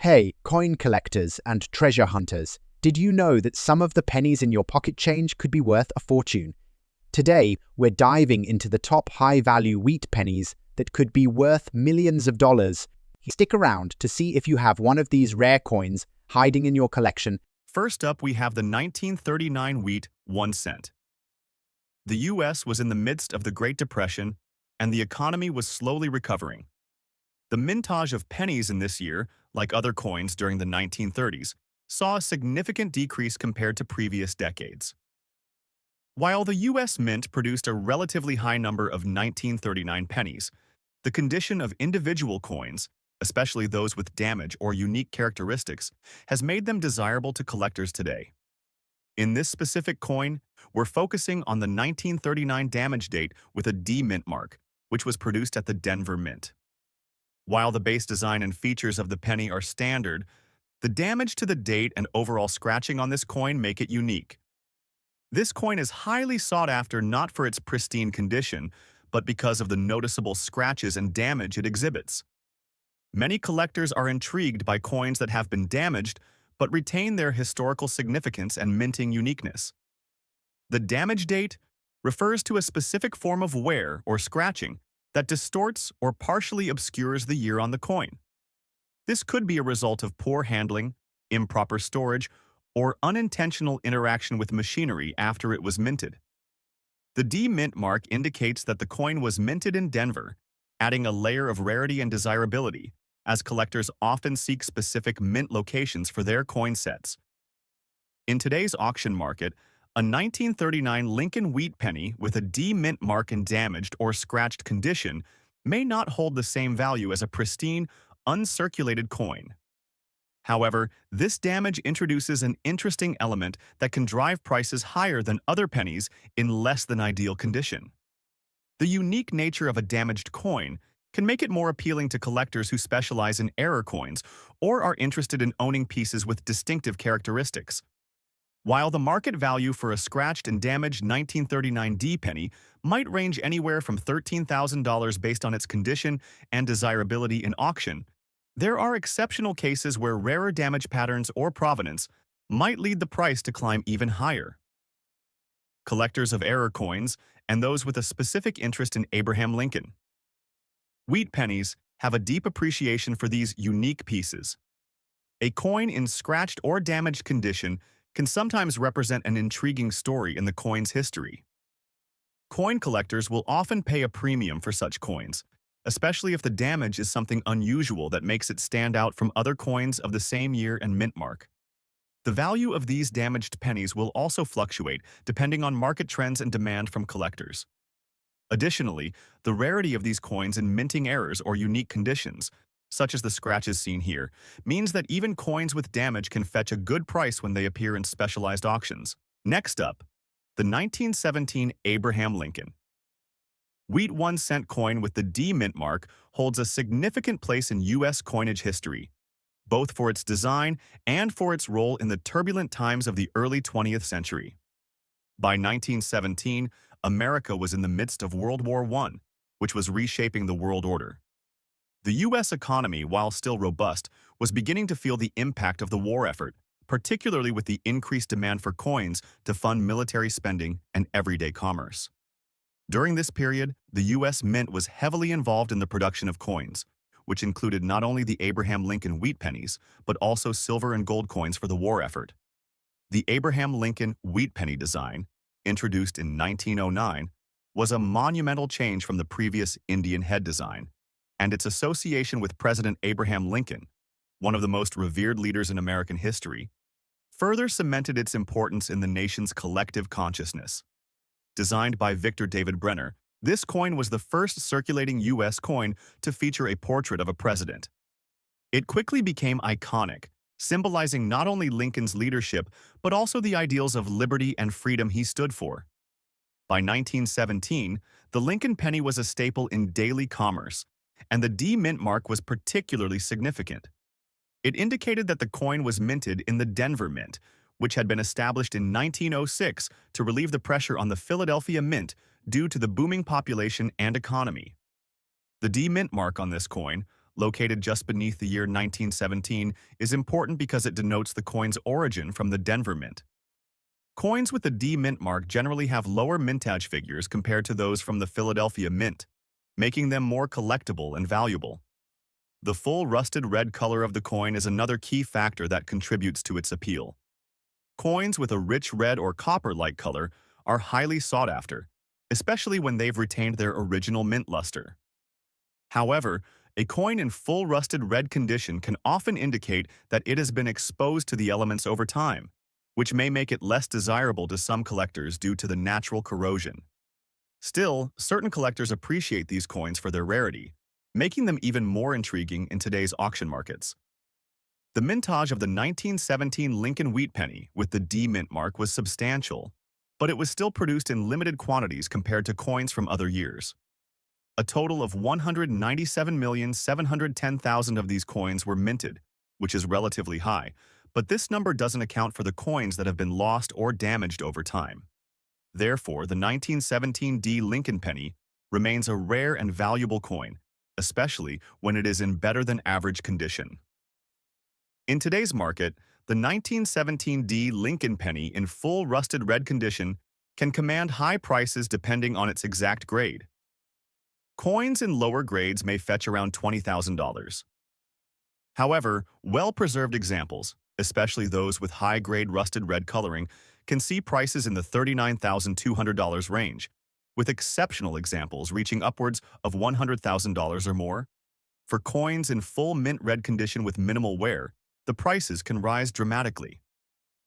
Hey, coin collectors and treasure hunters, did you know that some of the pennies in your pocket change could be worth a fortune? Today, we're diving into the top high-value wheat pennies that could be worth millions of dollars. Stick around to see if you have one of these rare coins hiding in your collection. First up, we have the 1939 wheat 1 cent. The U.S. was in the midst of the Great Depression, and the economy was slowly recovering. The mintage of pennies in this year, like other coins during the 1930s, saw a significant decrease compared to previous decades. While the U.S. Mint produced a relatively high number of 1939 pennies, the condition of individual coins, especially those with damage or unique characteristics, has made them desirable to collectors today. In this specific coin, we're focusing on the 1939 damage date with a D mint mark, which was produced at the Denver Mint. While the base design and features of the penny are standard, the damage to the date and overall scratching on this coin make it unique. This coin is highly sought after not for its pristine condition, but because of the noticeable scratches and damage it exhibits. Many collectors are intrigued by coins that have been damaged but retain their historical significance and minting uniqueness. The damage date refers to a specific form of wear or scratching that distorts or partially obscures the year on the coin. This could be a result of poor handling, improper storage, or unintentional interaction with machinery after it was minted. The D mint mark indicates that the coin was minted in Denver, adding a layer of rarity and desirability, as collectors often seek specific mint locations for their coin sets. In today's auction market, a 1939 Lincoln wheat penny with a D mint mark in damaged or scratched condition may not hold the same value as a pristine, uncirculated coin. However, this damage introduces an interesting element that can drive prices higher than other pennies in less than ideal condition. The unique nature of a damaged coin can make it more appealing to collectors who specialize in error coins or are interested in owning pieces with distinctive characteristics. While the market value for a scratched and damaged 1939 D penny might range anywhere from $13,000 based on its condition and desirability in auction, there are exceptional cases where rarer damage patterns or provenance might lead the price to climb even higher. Collectors of error coins and those with a specific interest in Abraham Lincoln wheat pennies have a deep appreciation for these unique pieces. A coin in scratched or damaged condition can sometimes represent an intriguing story in the coin's history. Coin collectors will often pay a premium for such coins, especially if the damage is something unusual that makes it stand out from other coins of the same year and mint mark. The value of these damaged pennies will also fluctuate depending on market trends and demand from collectors. Additionally, the rarity of these coins in minting errors or unique conditions, such as the scratches seen here, means that even coins with damage can fetch a good price when they appear in specialized auctions. Next up, the 1917 Abraham Lincoln wheat 1 cent coin with the D mint mark holds a significant place in U.S. coinage history, both for its design and for its role in the turbulent times of the early 20th century. By 1917, America was in the midst of World War I, which was reshaping the world order. The U.S. economy, while still robust, was beginning to feel the impact of the war effort, particularly with the increased demand for coins to fund military spending and everyday commerce. During this period, the U.S. Mint was heavily involved in the production of coins, which included not only the Abraham Lincoln wheat pennies, but also silver and gold coins for the war effort. The Abraham Lincoln wheat penny design, introduced in 1909, was a monumental change from the previous Indian head design, and its association with President Abraham Lincoln, one of the most revered leaders in American history, further cemented its importance in the nation's collective consciousness. Designed by Victor David Brenner, this coin was the first circulating U.S. coin to feature a portrait of a president. It quickly became iconic, symbolizing not only Lincoln's leadership but also the ideals of liberty and freedom he stood for. By 1917, the Lincoln penny was a staple in daily commerce, and the D mint mark was particularly significant. It indicated that the coin was minted in the Denver Mint, which had been established in 1906 to relieve the pressure on the Philadelphia Mint due to the booming population and economy. The D mint mark on this coin, located just beneath the year 1917, is important because it denotes the coin's origin from the Denver Mint. Coins with the D Mint mark generally have lower mintage figures compared to those from the Philadelphia Mint, making them more collectible and valuable. The full rusted red color of the coin is another key factor that contributes to its appeal. Coins with a rich red or copper-like color are highly sought after, especially when they've retained their original mint luster. However, a coin in full rusted red condition can often indicate that it has been exposed to the elements over time, which may make it less desirable to some collectors due to the natural corrosion. Still, certain collectors appreciate these coins for their rarity, making them even more intriguing in today's auction markets. The mintage of the 1917 Lincoln Wheat Penny with the D Mint mark was substantial, but it was still produced in limited quantities compared to coins from other years. A total of 197,710,000 of these coins were minted, which is relatively high, but this number doesn't account for the coins that have been lost or damaged over time. Therefore, the 1917 D Lincoln Penny remains a rare and valuable coin, especially when it is in better than average condition. In today's market, the 1917 D Lincoln Penny in full rusted red condition can command high prices depending on its exact grade. Coins in lower grades may fetch around $20,000. However, well-preserved examples, especially those with high-grade rusted red coloring, can see prices in the $39,200 range, with exceptional examples reaching upwards of $100,000 or more. For coins in full mint red condition with minimal wear, the prices can rise dramatically.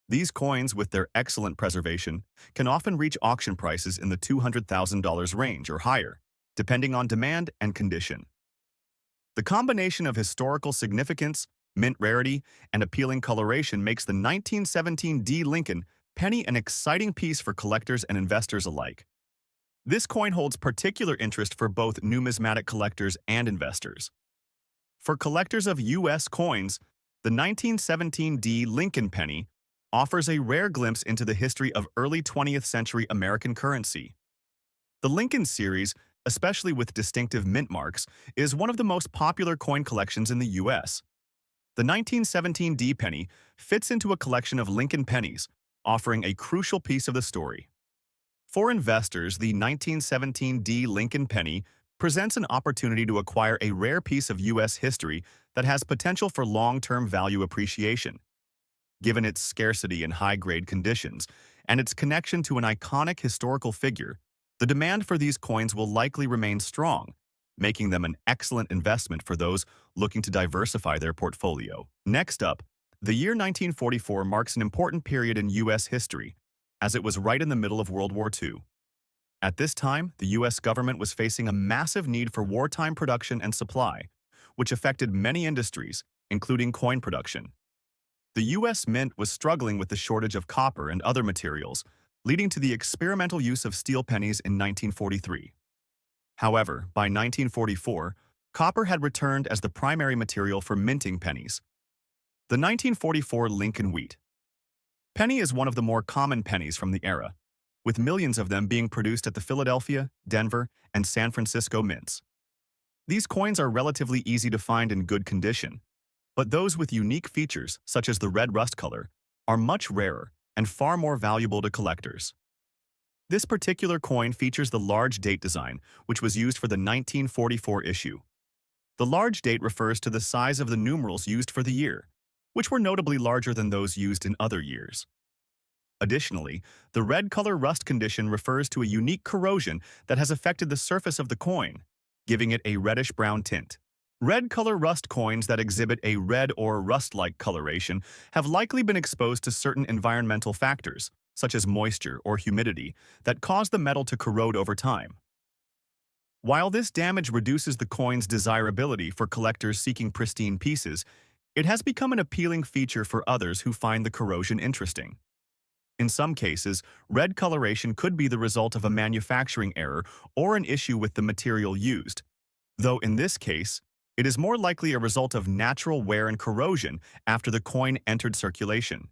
These coins, with their excellent preservation, can often reach auction prices in the $200,000 range or higher, depending on demand and condition. The combination of historical significance, mint rarity, and appealing coloration makes the 1917 D Lincoln Penny an exciting piece for collectors and investors alike. This coin holds particular interest for both numismatic collectors and investors. For collectors of U.S. coins, the 1917 D Lincoln Penny offers a rare glimpse into the history of early 20th century American currency. The Lincoln series, especially with distinctive mint marks, is one of the most popular coin collections in the U.S. The 1917 D penny fits into a collection of Lincoln pennies, offering a crucial piece of the story. For investors, the 1917 D Lincoln penny presents an opportunity to acquire a rare piece of U.S. history that has potential for long-term value appreciation. Given its scarcity and high-grade conditions, and its connection to an iconic historical figure, the demand for these coins will likely remain strong, making them an excellent investment for those looking to diversify their portfolio. Next up, the year 1944 marks an important period in U.S. history, as it was right in the middle of World War II. At this time, the U.S. government was facing a massive need for wartime production and supply, which affected many industries, including coin production. The U.S. Mint was struggling with the shortage of copper and other materials, leading to the experimental use of steel pennies in 1943. However, by 1944, copper had returned as the primary material for minting pennies. The 1944 Lincoln Wheat Penny is one of the more common pennies from the era, with millions of them being produced at the Philadelphia, Denver, and San Francisco mints. These coins are relatively easy to find in good condition, but those with unique features, such as the red rust color, are much rarer and far more valuable to collectors. This particular coin features the large date design, which was used for the 1944 issue. The large date refers to the size of the numerals used for the year, which were notably larger than those used in other years. Additionally, the red color rust condition refers to a unique corrosion that has affected the surface of the coin, giving it a reddish-brown tint. Red color rust coins that exhibit a red or rust-like coloration have likely been exposed to certain environmental factors, such as moisture or humidity, that cause the metal to corrode over time. While this damage reduces the coin's desirability for collectors seeking pristine pieces, it has become an appealing feature for others who find the corrosion interesting. In some cases, red coloration could be the result of a manufacturing error or an issue with the material used, though in this case, it is more likely a result of natural wear and corrosion after the coin entered circulation.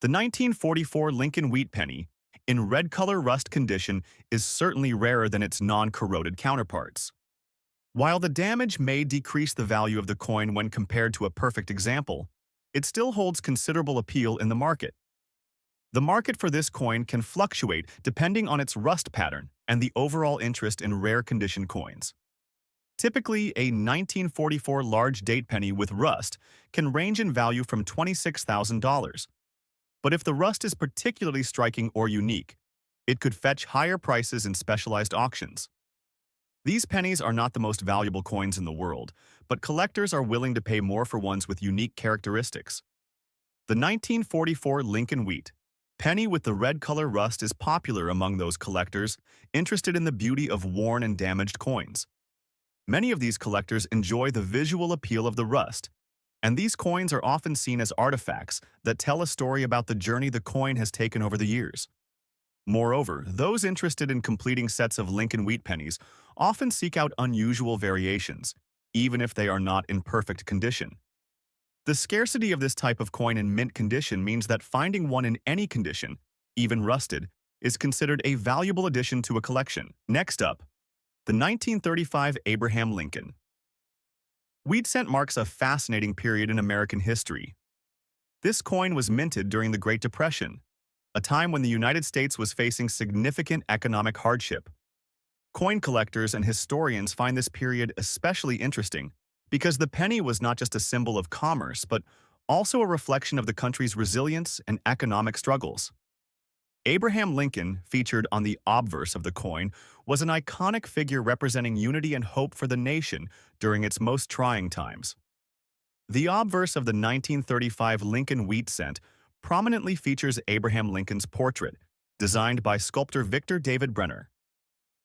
The 1944 Lincoln Wheat Penny, in red color rust condition, is certainly rarer than its non-corroded counterparts. While the damage may decrease the value of the coin when compared to a perfect example, it still holds considerable appeal in the market. The market for this coin can fluctuate depending on its rust pattern and the overall interest in rare condition coins. Typically, a 1944 large date penny with rust can range in value from $26,000. But if the rust is particularly striking or unique, it could fetch higher prices in specialized auctions. These pennies are not the most valuable coins in the world, but collectors are willing to pay more for ones with unique characteristics. The 1944 Lincoln Wheat penny with the red color rust is popular among those collectors interested in the beauty of worn and damaged coins. Many of these collectors enjoy the visual appeal of the rust, and these coins are often seen as artifacts that tell a story about the journey the coin has taken over the years. Moreover, those interested in completing sets of Lincoln Wheat pennies often seek out unusual variations, even if they are not in perfect condition. The scarcity of this type of coin in mint condition means that finding one in any condition, even rusted, is considered a valuable addition to a collection. Next up, the 1935 Abraham Lincoln Wheat cent marks a fascinating period in American history. This coin was minted during the Great Depression, a time when the United States was facing significant economic hardship. Coin collectors and historians find this period especially interesting because the penny was not just a symbol of commerce, but also a reflection of the country's resilience and economic struggles. Abraham Lincoln, featured on the obverse of the coin, was an iconic figure representing unity and hope for the nation during its most trying times. The obverse of the 1935 Lincoln Wheat cent prominently features Abraham Lincoln's portrait, designed by sculptor Victor David Brenner.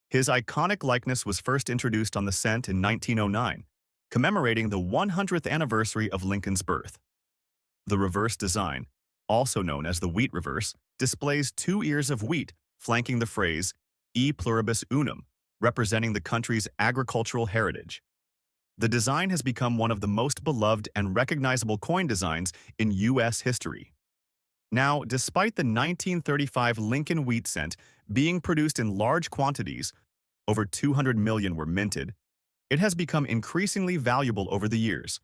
His iconic likeness was first introduced on the cent in 1909, commemorating the 100th anniversary of Lincoln's birth. The reverse design, also known as the wheat reverse, displays two ears of wheat flanking the phrase E pluribus unum, representing the country's agricultural heritage. The design has become one of the most beloved and recognizable coin designs in U.S. history. Now, despite the 1935 Lincoln Wheat cent being produced in large quantities, over 200 million were minted, it has become increasingly valuable over the years.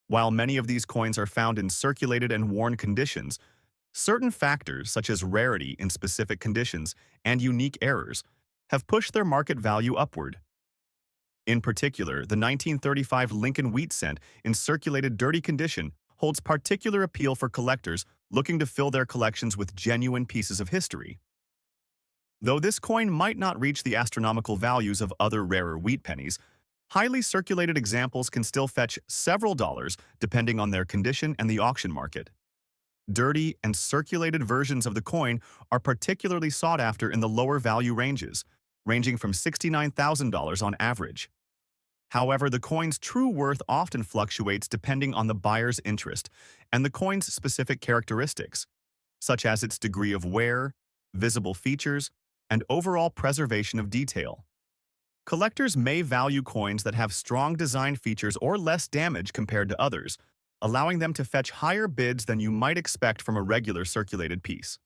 While many of these coins are found in circulated and worn conditions, certain factors such as rarity in specific conditions and unique errors have pushed their market value upward. In particular, the 1935 Lincoln Wheat cent in circulated dirty condition holds particular appeal for collectors looking to fill their collections with genuine pieces of history. Though this coin might not reach the astronomical values of other rarer wheat pennies, highly circulated examples can still fetch several dollars depending on their condition and the auction market. Dirty and circulated versions of the coin are particularly sought after in the lower value ranges, ranging from $69,000 on average. However, the coin's true worth often fluctuates depending on the buyer's interest and the coin's specific characteristics, such as its degree of wear, visible features, and overall preservation of detail. Collectors may value coins that have strong design features or less damage compared to others, allowing them to fetch higher bids than you might expect from a regular circulated piece.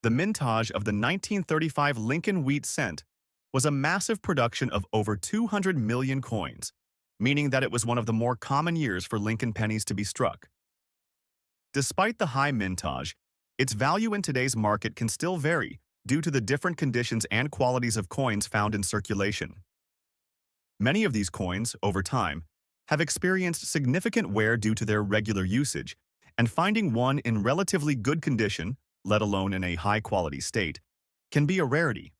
The mintage of the 1935 Lincoln Wheat cent was a massive production of over 200 million coins, meaning that it was one of the more common years for Lincoln pennies to be struck. Despite the high mintage, its value in today's market can still vary due to the different conditions and qualities of coins found in circulation. Many of these coins, over time, have experienced significant wear due to their regular usage, and finding one in relatively good condition, let alone in a high-quality state, can be a rarity.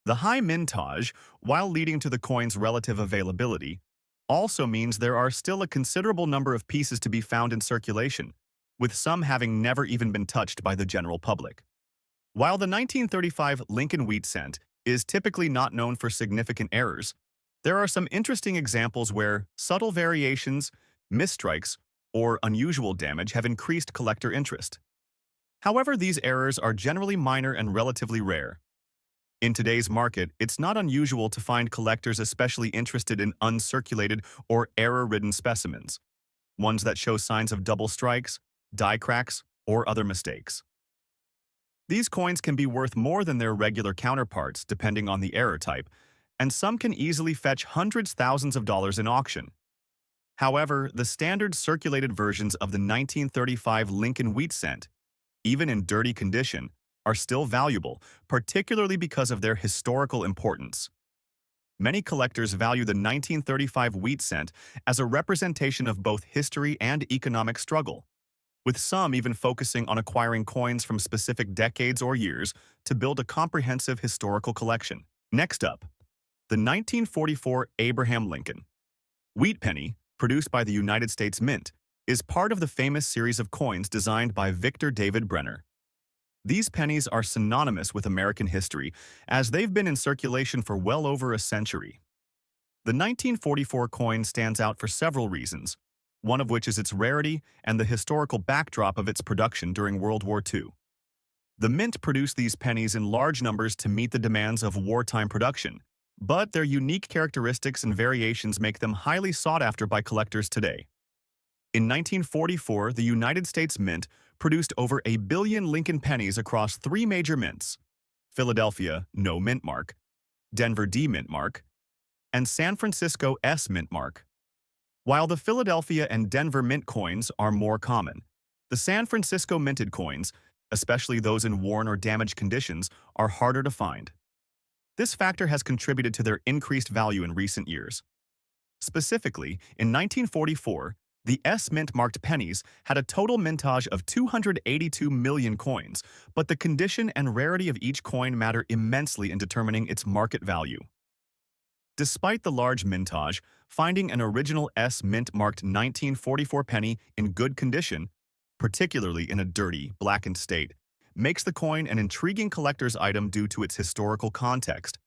The high mintage, while leading to the coin's relative availability, also means there are still a considerable number of pieces to be found in circulation, with some having never even been touched by the general public. While the 1935 Lincoln Wheat cent is typically not known for significant errors, there are some interesting examples where subtle variations, misstrikes, or unusual damage have increased collector interest. However, these errors are generally minor and relatively rare. In today's market, it's not unusual to find collectors especially interested in uncirculated or error-ridden specimens, ones that show signs of double strikes, die cracks, or other mistakes. These coins can be worth more than their regular counterparts depending on the error type, and some can easily fetch hundreds thousands of dollars in auction. However, the standard circulated versions of the 1935 Lincoln wheat cent, even in dirty condition, are still valuable, particularly because of their historical importance. Many collectors value the 1935 wheat cent as a representation of both history and economic struggle, with some even focusing on acquiring coins from specific decades or years to build a comprehensive historical collection. Next up, the 1944 Abraham Lincoln wheat penny, produced by the United States Mint, is part of the famous series of coins designed by Victor David Brenner. These pennies are synonymous with American history, as they've been in circulation for well over a century. The 1944 coin stands out for several reasons, one of which is its rarity and the historical backdrop of its production during World War II. The Mint produced these pennies in large numbers to meet the demands of wartime production, but their unique characteristics and variations make them highly sought after by collectors today. In 1944, the United States Mint produced over 1 billion Lincoln pennies across 3 major mints: Philadelphia, No Mint Mark; Denver D Mint Mark; and San Francisco S Mint Mark. While the Philadelphia and Denver Mint coins are more common, the San Francisco minted coins, especially those in worn or damaged conditions, are harder to find. This factor has contributed to their increased value in recent years. Specifically, in 1944, the S-Mint-marked pennies had a total mintage of 282 million coins, but the condition and rarity of each coin matter immensely in determining its market value. Despite the large mintage, finding an original S-Mint-marked 1944 penny in good condition, particularly in a dirty, blackened state, makes the coin an intriguing collector's item due to its historical context.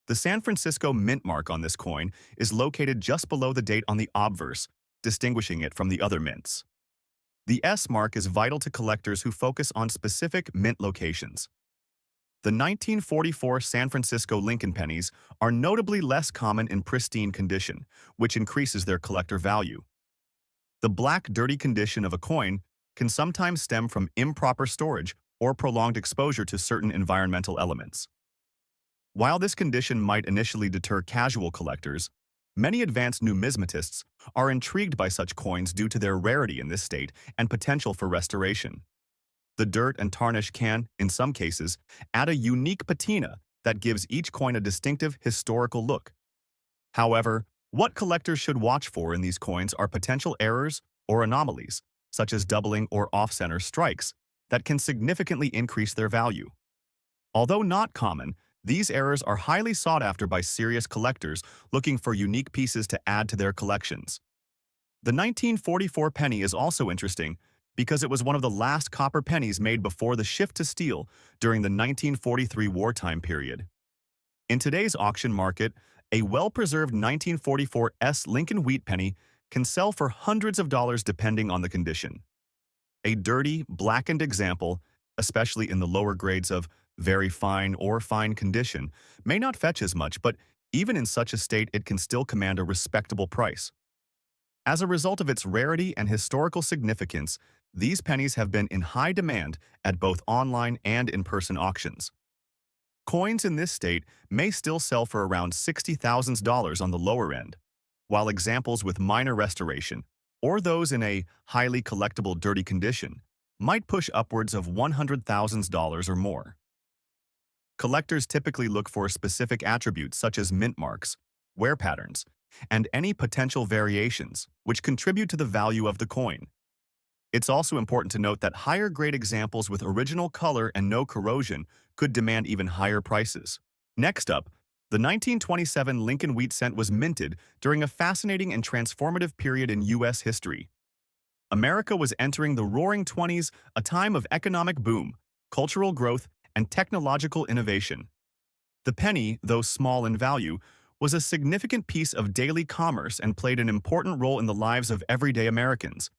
The San Francisco Mint mark on this coin is located just below the date on the obverse, distinguishing it from the other mints. The S mark is vital to collectors who focus on specific mint locations. The 1944 San Francisco Lincoln pennies are notably less common in pristine condition, which increases their collector value. The black, dirty condition of a coin can sometimes stem from improper storage or prolonged exposure to certain environmental elements. While this condition might initially deter casual collectors, many advanced numismatists are intrigued by such coins due to their rarity in this state and potential for restoration. The dirt and tarnish can, in some cases, add a unique patina that gives each coin a distinctive historical look. However, what collectors should watch for in these coins are potential errors or anomalies, such as doubling or off-center strikes, that can significantly increase their value. Although not common, these errors are highly sought after by serious collectors looking for unique pieces to add to their collections. The 1944 penny is also interesting because it was one of the last copper pennies made before the shift to steel during the 1943 wartime period. In today's auction market, a well-preserved 1944 S Lincoln wheat penny can sell for hundreds of dollars depending on the condition. A dirty, blackened example, especially in the lower grades of very fine or fine condition, may not fetch as much, but even in such a state it can still command a respectable price. As a result of its rarity and historical significance, these pennies have been in high demand at both online and in-person auctions. Coins in this state may still sell for around $60,000 on the lower end, while examples with minor restoration, or those in a highly collectible dirty condition, might push upwards of $100,000 or more. Collectors typically look for specific attributes such as mint marks, wear patterns, and any potential variations, which contribute to the value of the coin. It's also important to note that higher-grade examples with original color and no corrosion could demand even higher prices. Next up, the 1927 Lincoln wheat cent was minted during a fascinating and transformative period in U.S. history. America was entering the Roaring Twenties, a time of economic boom, cultural growth, and technological innovation. The penny, though small in value, was a significant piece of daily commerce and played an important role in the lives of everyday Americans.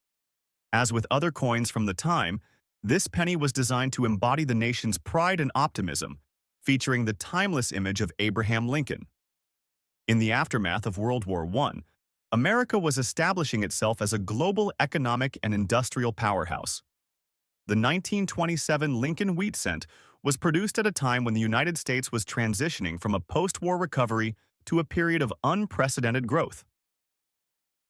As with other coins from the time, this penny was designed to embody the nation's pride and optimism, featuring the timeless image of Abraham Lincoln. In the aftermath of World War I, America was establishing itself as a global economic and industrial powerhouse. The 1927 Lincoln wheat cent was produced at a time when the United States was transitioning from a post-war recovery to a period of unprecedented growth.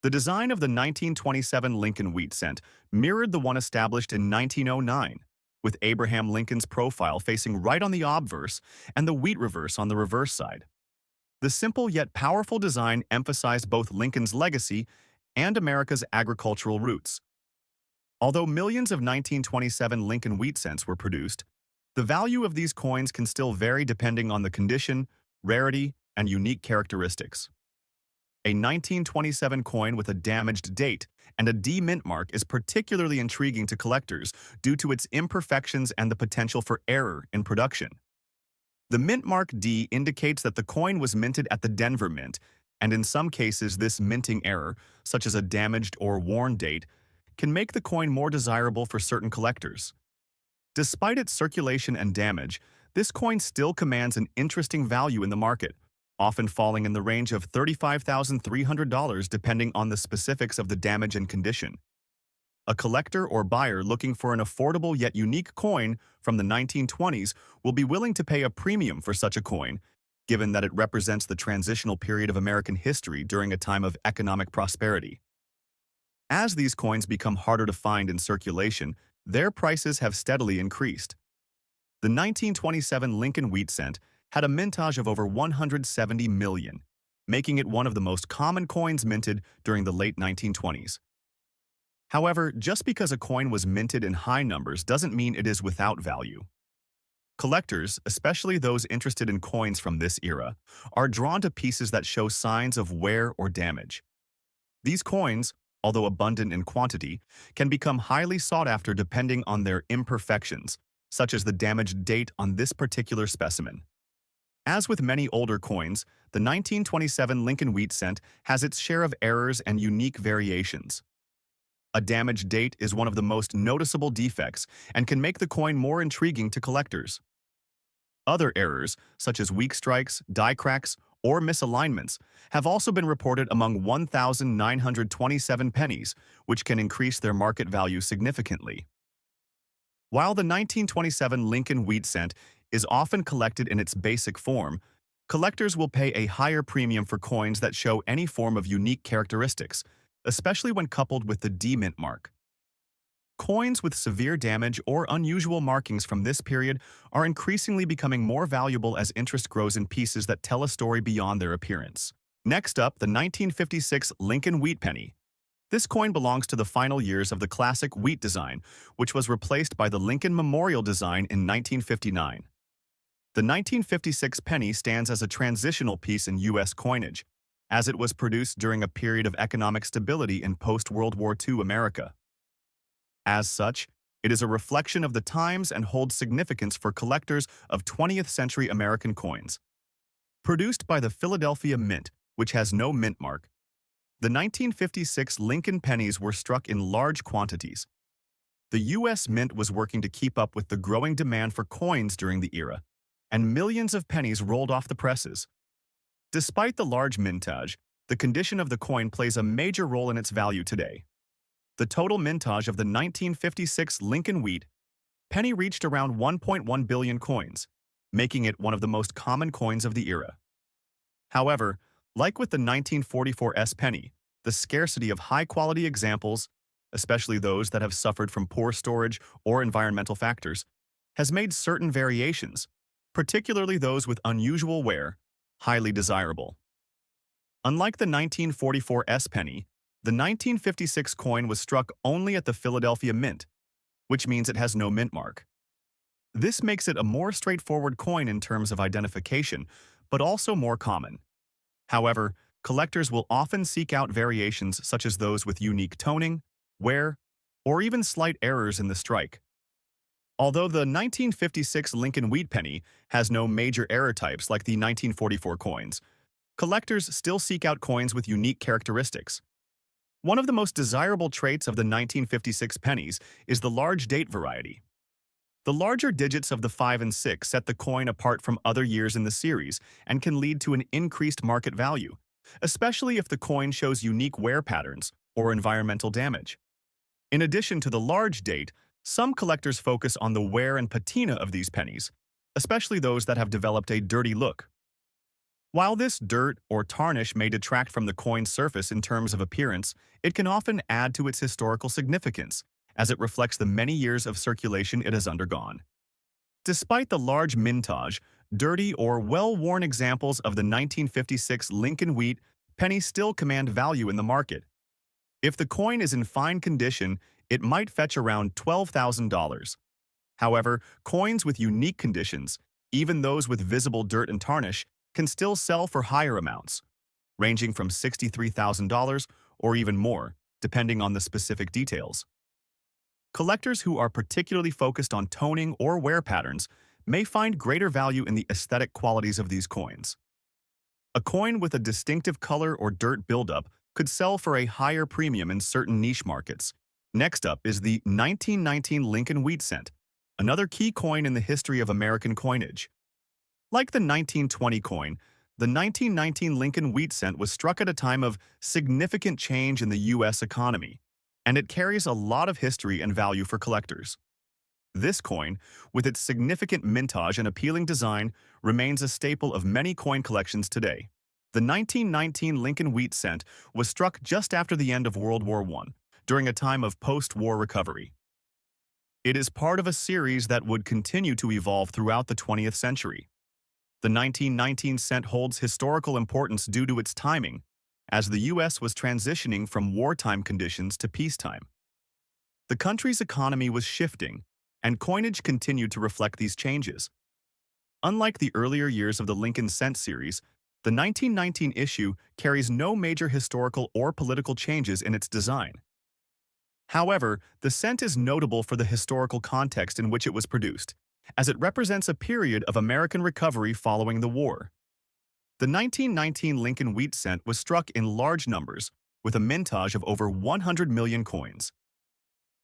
The design of the 1927 Lincoln wheat cent mirrored the one established in 1909, with Abraham Lincoln's profile facing right on the obverse and the wheat reverse on the reverse side. The simple yet powerful design emphasized both Lincoln's legacy and America's agricultural roots. Although millions of 1927 Lincoln wheat cents were produced, the value of these coins can still vary depending on the condition, rarity, and unique characteristics. A 1927 coin with a damaged date and a D mint mark is particularly intriguing to collectors due to its imperfections and the potential for error in production. The mint mark D indicates that the coin was minted at the Denver Mint, and in some cases this minting error, such as a damaged or worn date, can make the coin more desirable for certain collectors. Despite its circulation and damage, this coin still commands an interesting value in the market, often falling in the range of $35,300 depending on the specifics of the damage and condition. A collector or buyer looking for an affordable yet unique coin from the 1920s will be willing to pay a premium for such a coin, given that it represents the transitional period of American history during a time of economic prosperity. As these coins become harder to find in circulation, their prices have steadily increased. The 1927 Lincoln wheat cent had a mintage of over 170 million, making it one of the most common coins minted during the late 1920s. However, just because a coin was minted in high numbers doesn't mean it is without value. Collectors, especially those interested in coins from this era, are drawn to pieces that show signs of wear or damage. These coins, although abundant in quantity, can become highly sought after depending on their imperfections, such as the damaged date on this particular specimen. As with many older coins, the 1927 Lincoln wheat cent has its share of errors and unique variations. A damaged date is one of the most noticeable defects and can make the coin more intriguing to collectors. Other errors, such as weak strikes, die cracks, or misalignments, have also been reported among 1,927 pennies, which can increase their market value significantly. While the 1927 Lincoln wheat cent is often collected in its basic form, collectors will pay a higher premium for coins that show any form of unique characteristics, especially when coupled with the D mint mark. Coins with severe damage or unusual markings from this period are increasingly becoming more valuable as interest grows in pieces that tell a story beyond their appearance. Next up, the 1956 Lincoln wheat penny. This coin belongs to the final years of the classic wheat design, which was replaced by the Lincoln Memorial design in 1959. The 1956 penny stands as a transitional piece in U.S. coinage, as it was produced during a period of economic stability in post-World War II America. As such, it is a reflection of the times and holds significance for collectors of 20th century American coins. Produced by the Philadelphia Mint, which has no mint mark, the 1956 Lincoln pennies were struck in large quantities. The U.S. Mint was working to keep up with the growing demand for coins during the era, and millions of pennies rolled off the presses. Despite the large mintage, the condition of the coin plays a major role in its value today. The total mintage of the 1956 Lincoln wheat penny reached around 1.1 billion coins, making it one of the most common coins of the era. However, like with the 1944 S penny, the scarcity of high-quality examples, especially those that have suffered from poor storage or environmental factors, has made certain variations, particularly those with unusual wear, highly desirable. Unlike the 1944 S penny, the 1956 coin was struck only at the Philadelphia Mint, which means it has no mint mark. This makes it a more straightforward coin in terms of identification, but also more common. However, collectors will often seek out variations such as those with unique toning, wear, or even slight errors in the strike. Although the 1956 Lincoln wheat penny has no major error types like the 1944 coins, collectors still seek out coins with unique characteristics. One of the most desirable traits of the 1956 pennies is the large date variety. The larger digits of the 5 and 6 set the coin apart from other years in the series and can lead to an increased market value, especially if the coin shows unique wear patterns or environmental damage. In addition to the large date, some collectors focus on the wear and patina of these pennies, especially those that have developed a dirty look. While this dirt or tarnish may detract from the coin's surface in terms of appearance, it can often add to its historical significance, as it reflects the many years of circulation it has undergone. Despite the large mintage, dirty or well-worn examples of the 1956 Lincoln Wheat penny still command value in the market. If the coin is in fine condition, it might fetch around $12,000. However, coins with unique conditions, even those with visible dirt and tarnish, can still sell for higher amounts, ranging from $63,000 or even more, depending on the specific details. Collectors who are particularly focused on toning or wear patterns may find greater value in the aesthetic qualities of these coins. A coin with a distinctive color or dirt buildup could sell for a higher premium in certain niche markets. Next up is the 1919 Lincoln Wheat Cent, another key coin in the history of American coinage. Like the 1920 coin, the 1919 Lincoln Wheat Cent was struck at a time of significant change in the U.S. economy, and it carries a lot of history and value for collectors. This coin, with its significant mintage and appealing design, remains a staple of many coin collections today. The 1919 Lincoln Wheat Cent was struck just after the end of World War I, during a time of post-war recovery. It is part of a series that would continue to evolve throughout the 20th century. The 1919 cent holds historical importance due to its timing, as the U.S. was transitioning from wartime conditions to peacetime. The country's economy was shifting, and coinage continued to reflect these changes. Unlike the earlier years of the Lincoln Cent series, the 1919 issue carries no major historical or political changes in its design. However, the cent is notable for the historical context in which it was produced, as it represents a period of American recovery following the war. The 1919 Lincoln Wheat Cent was struck in large numbers, with a mintage of over 100 million coins.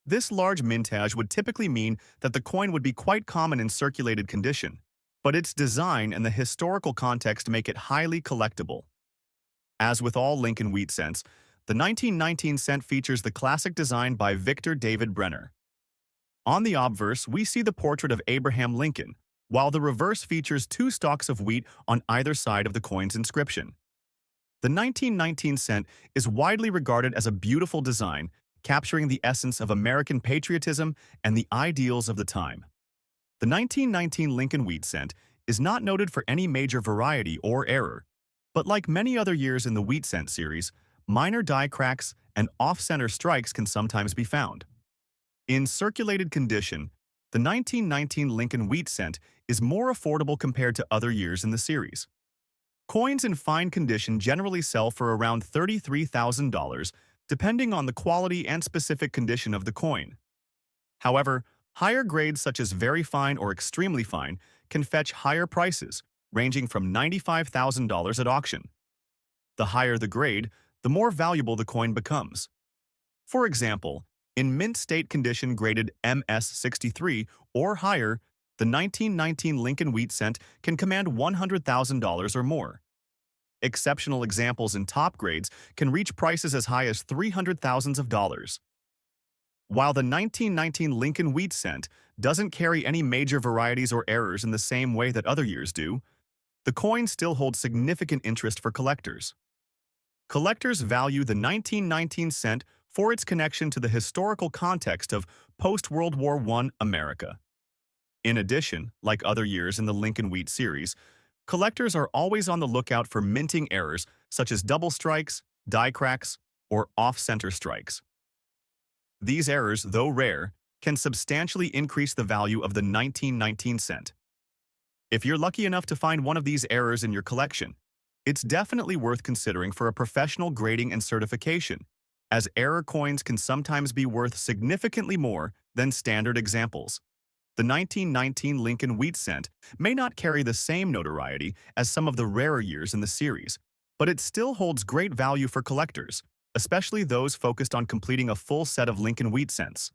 This large mintage would typically mean that the coin would be quite common in circulated condition, but its design and the historical context make it highly collectible. As with all Lincoln Wheat Cents, the 1919 cent features the classic design by Victor David Brenner. On the obverse, we see the portrait of Abraham Lincoln, while the reverse features two stalks of wheat on either side of the coin's inscription. The 1919 cent is widely regarded as a beautiful design, capturing the essence of American patriotism and the ideals of the time. The 1919 Lincoln Wheat Cent is not noted for any major variety or error, but like many other years in the Wheat Cent series, minor die cracks and off-center strikes can sometimes be found. In circulated condition, the 1919 Lincoln Wheat Cent is more affordable compared to other years in the series. Coins in fine condition generally sell for around $33,000, depending on the quality and specific condition of the coin. However, higher grades such as very fine or extremely fine can fetch higher prices, ranging from $95,000 at auction. The higher the grade, the more valuable the coin becomes. For example, in mint state condition graded MS-63 or higher, the 1919 Lincoln Wheat Cent can command $100,000 or more. Exceptional examples in top grades can reach prices as high as $300,000. While the 1919 Lincoln Wheat Cent doesn't carry any major varieties or errors in the same way that other years do, the coin still holds significant interest for collectors. Collectors value the 1919 cent for its connection to the historical context of post-World War I America. In addition, like other years in the Lincoln Wheat series, collectors are always on the lookout for minting errors such as double strikes, die cracks, or off-center strikes. These errors, though rare, can substantially increase the value of the 1919 cent. If you're lucky enough to find one of these errors in your collection, it's definitely worth considering for a professional grading and certification, as error coins can sometimes be worth significantly more than standard examples. The 1919 Lincoln Wheat Cent may not carry the same notoriety as some of the rarer years in the series, but it still holds great value for collectors, especially those focused on completing a full set of Lincoln Wheat Cents.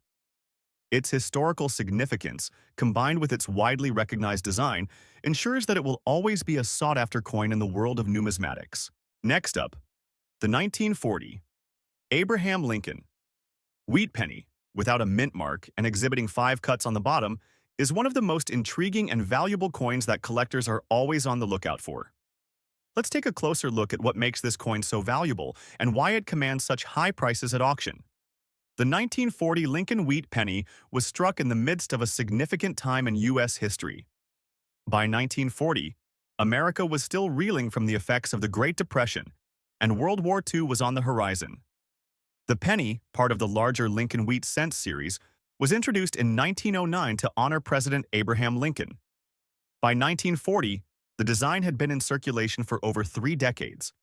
Its historical significance, combined with its widely recognized design, ensures that it will always be a sought-after coin in the world of numismatics. Next up, the 1940 Abraham Lincoln Wheat Penny, without a mint mark and exhibiting 5 cuts on the bottom, is one of the most intriguing and valuable coins that collectors are always on the lookout for. Let's take a closer look at what makes this coin so valuable and why it commands such high prices at auction. The 1940 Lincoln wheat penny was struck in the midst of a significant time in U.S. history. By 1940, America was still reeling from the effects of the Great Depression, and World War II was on the horizon. The penny, part of the larger Lincoln wheat cent series, was introduced in 1909 to honor President Abraham Lincoln. By 1940, the design had been in circulation for over 3 decades.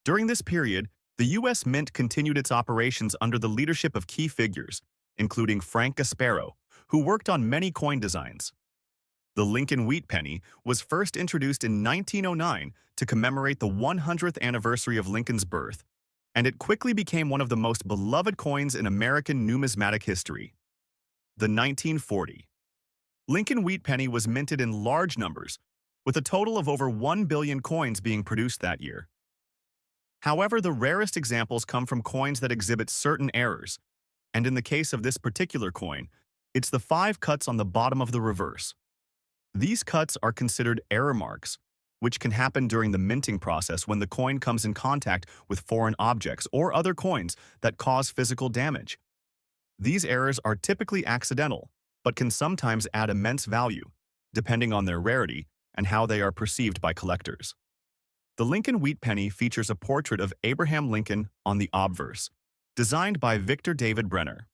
During this period, the U.S. Mint continued its operations under the leadership of key figures, including Frank Gasparo, who worked on many coin designs. The Lincoln wheat penny was first introduced in 1909 to commemorate the 100th anniversary of Lincoln's birth, and it quickly became one of the most beloved coins in American numismatic history. The 1940 Lincoln wheat penny was minted in large numbers, with a total of over 1 billion coins being produced that year. However, the rarest examples come from coins that exhibit certain errors, and in the case of this particular coin, it's the 5 cuts on the bottom of the reverse. These cuts are considered error marks, which can happen during the minting process when the coin comes in contact with foreign objects or other coins that cause physical damage. These errors are typically accidental, but can sometimes add immense value, depending on their rarity and how they are perceived by collectors. The Lincoln wheat penny features a portrait of Abraham Lincoln on the obverse, designed by Victor David Brenner.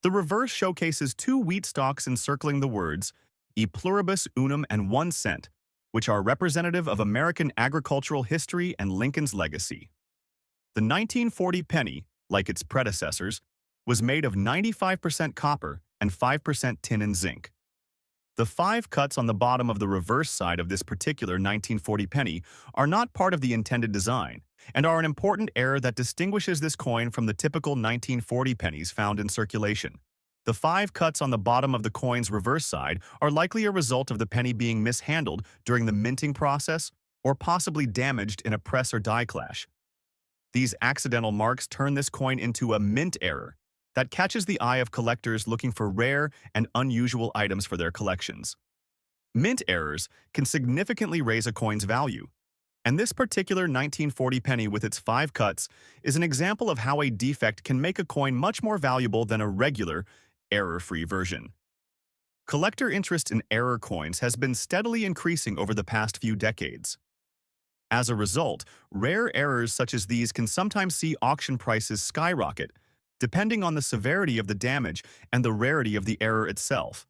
The reverse showcases 2 wheat stalks encircling the words E pluribus unum and 1 cent, which are representative of American agricultural history and Lincoln's legacy. The 1940 penny, like its predecessors, was made of 95% copper and 5% tin and zinc. The 5 cuts on the bottom of the reverse side of this particular 1940 penny are not part of the intended design and are an important error that distinguishes this coin from the typical 1940 pennies found in circulation. The 5 cuts on the bottom of the coin's reverse side are likely a result of the penny being mishandled during the minting process or possibly damaged in a press or die clash. These accidental marks turn this coin into a mint error that catches the eye of collectors looking for rare and unusual items for their collections. Mint errors can significantly raise a coin's value, and this particular 1940 penny with its 5 cuts is an example of how a defect can make a coin much more valuable than a regular, error-free version. Collector interest in error coins has been steadily increasing over the past few decades. As a result, rare errors such as these can sometimes see auction prices skyrocket, depending on the severity of the damage and the rarity of the error itself.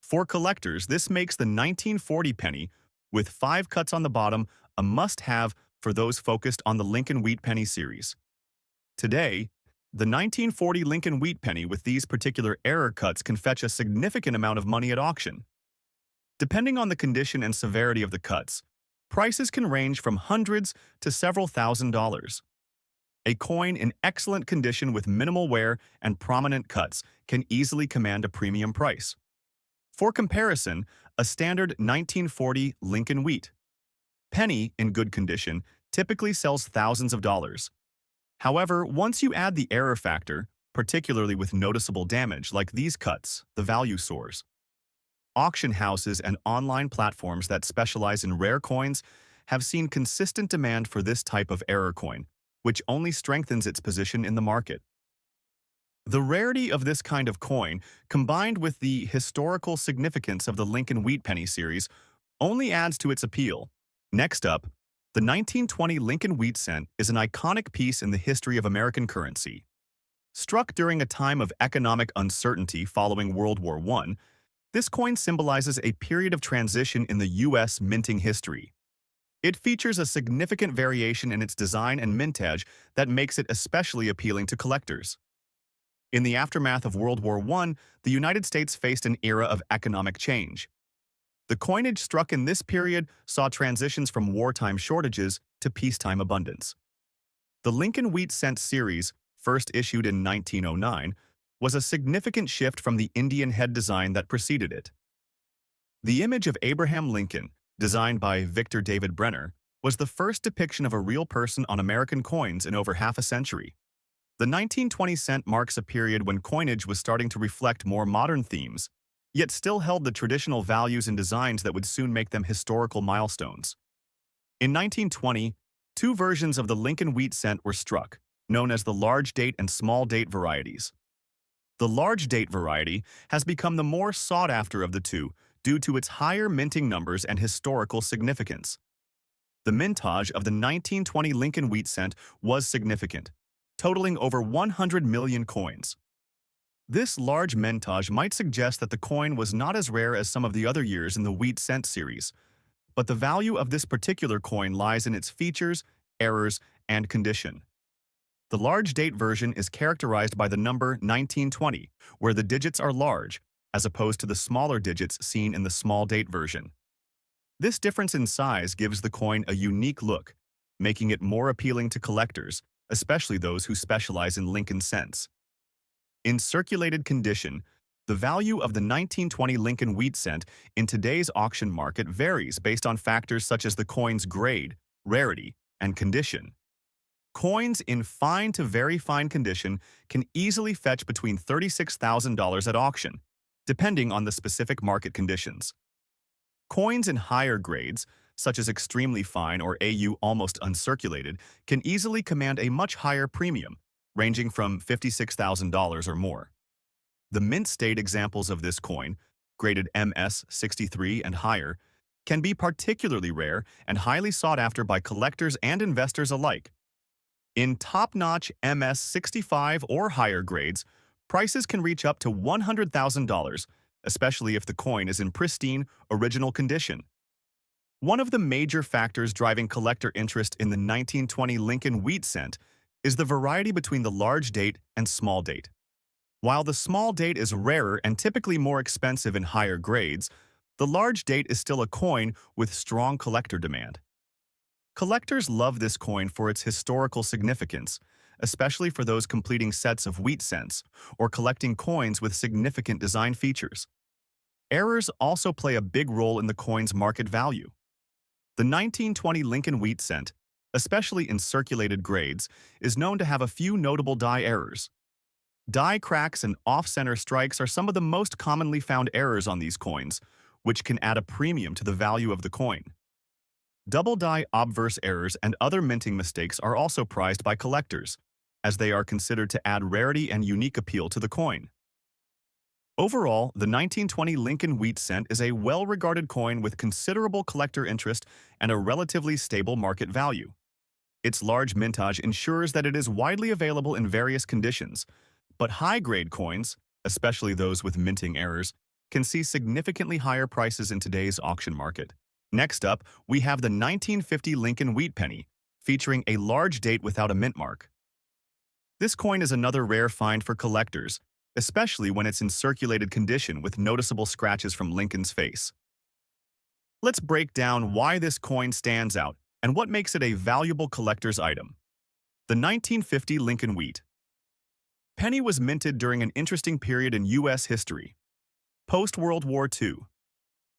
For collectors, this makes the 1940 penny, with 5 cuts on the bottom, a must-have for those focused on the Lincoln wheat penny series. Today, the 1940 Lincoln wheat penny with these particular error cuts can fetch a significant amount of money at auction. Depending on the condition and severity of the cuts, prices can range from hundreds to several $1,000s. A coin in excellent condition with minimal wear and prominent cuts can easily command a premium price. For comparison, a standard 1940 Lincoln wheat penny in good condition typically sells thousands of dollars. However, once you add the error factor, particularly with noticeable damage like these cuts, the value soars. Auction houses and online platforms that specialize in rare coins have seen consistent demand for this type of error coin, which only strengthens its position in the market. The rarity of this kind of coin, combined with the historical significance of the Lincoln wheat penny series, only adds to its appeal. Next up, the 1920 Lincoln wheat cent is an iconic piece in the history of American currency. Struck during a time of economic uncertainty following World War I, this coin symbolizes a period of transition in the U.S. minting history. It features a significant variation in its design and mintage that makes it especially appealing to collectors. In the aftermath of World War I, the United States faced an era of economic change. The coinage struck in this period saw transitions from wartime shortages to peacetime abundance. The Lincoln wheat cent series, first issued in 1909, was a significant shift from the Indian head design that preceded it. The image of Abraham Lincoln, designed by Victor David Brenner, was the first depiction of a real person on American coins in over half a century. The 1920 cent marks a period when coinage was starting to reflect more modern themes, yet still held the traditional values and designs that would soon make them historical milestones. In 1920, two versions of the Lincoln wheat cent were struck, known as the large date and small date varieties. The large date variety has become the more sought after of the two due to its higher minting numbers and historical significance. The mintage of the 1920 Lincoln wheat cent was significant, totaling over 100 million coins. This large mintage might suggest that the coin was not as rare as some of the other years in the wheat cent series, but the value of this particular coin lies in its features, errors, and condition. The large date version is characterized by the number 1920, where the digits are large, as opposed to the smaller digits seen in the small date version. This difference in size gives the coin a unique look, making it more appealing to collectors, especially those who specialize in Lincoln cents. In circulated condition, the value of the 1920 Lincoln wheat cent in today's auction market varies based on factors such as the coin's grade, rarity, and condition. Coins in fine to very fine condition can easily fetch between $36,000 at auction, depending on the specific market conditions. Coins in higher grades, such as extremely fine or AU almost uncirculated, can easily command a much higher premium, ranging from $56,000 or more. The mint state examples of this coin, graded MS 63 and higher, can be particularly rare and highly sought after by collectors and investors alike. In top-notch MS 65 or higher grades, prices can reach up to $100,000, especially if the coin is in pristine, original condition. One of the major factors driving collector interest in the 1920 Lincoln wheat cent is the variety between the large date and small date. While the small date is rarer and typically more expensive in higher grades, the large date is still a coin with strong collector demand. Collectors love this coin for its historical significance, especially for those completing sets of wheat cents or collecting coins with significant design features. Errors also play a big role in the coin's market value. The 1920 Lincoln wheat cent, especially in circulated grades, is known to have a few notable die errors. Die cracks and off-center strikes are some of the most commonly found errors on these coins, which can add a premium to the value of the coin. Double die obverse errors and other minting mistakes are also prized by collectors, as they are considered to add rarity and unique appeal to the coin. Overall, the 1920 Lincoln wheat cent is a well-regarded coin with considerable collector interest and a relatively stable market value. Its large mintage ensures that it is widely available in various conditions, but high-grade coins, especially those with minting errors, can see significantly higher prices in today's auction market. Next up, we have the 1950 Lincoln wheat penny, featuring a large date without a mint mark. This coin is another rare find for collectors, especially when it's in circulated condition with noticeable scratches from Lincoln's face. Let's break down why this coin stands out and what makes it a valuable collector's item. The 1950 Lincoln wheat penny was minted during an interesting period in U.S. history. Post-World War II,